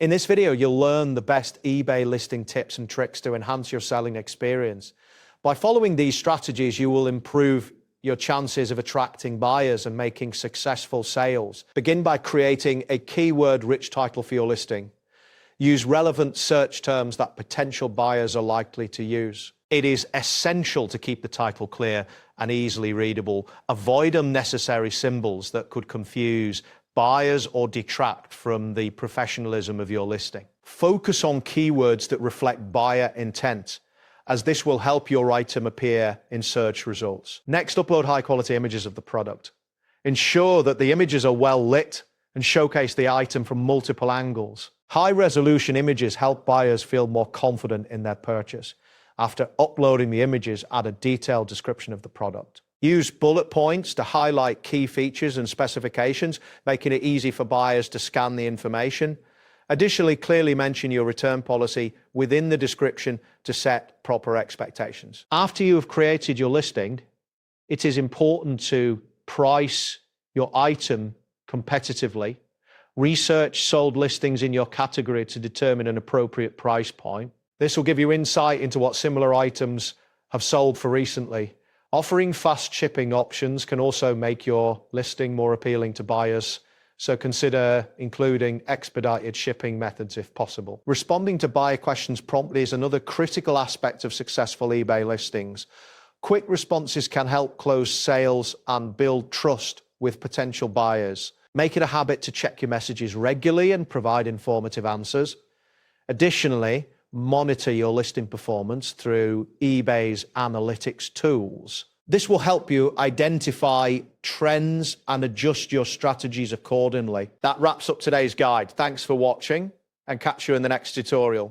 In this video, you'll learn the best eBay listing tips and tricks to enhance your selling experience. By following these strategies, you will improve your chances of attracting buyers and making successful sales. Begin by creating a keyword-rich title for your listing. Use relevant search terms that potential buyers are likely to use. It is essential to keep the title clear and easily readable. Avoid unnecessary symbols that could confuse buyers or detract from the professionalism of your listing. Focus on keywords that reflect buyer intent, as this will help your item appear in search results. Next, upload high-quality images of the product. Ensure that the images are well lit and showcase the item from multiple angles. High-resolution images help buyers feel more confident in their purchase. After uploading the images, add a detailed description of the product. Use bullet points to highlight key features and specifications, making it easy for buyers to scan the information. Additionally, clearly mention your return policy within the description to set proper expectations. After you have created your listing, it is important to price your item competitively. Research sold listings in your category to determine an appropriate price point. This will give you insight into what similar items have sold for recently. Offering fast shipping options can also make your listing more appealing to buyers, so consider including expedited shipping methods if possible. Responding to buyer questions promptly is another critical aspect of successful eBay listings. Quick responses can help close sales and build trust with potential buyers. Make it a habit to check your messages regularly and provide informative answers. Additionally, monitor your listing performance through eBay's analytics tools. This will help you identify trends and adjust your strategies accordingly. That wraps up today's guide. Thanks for watching, and catch you in the next tutorial.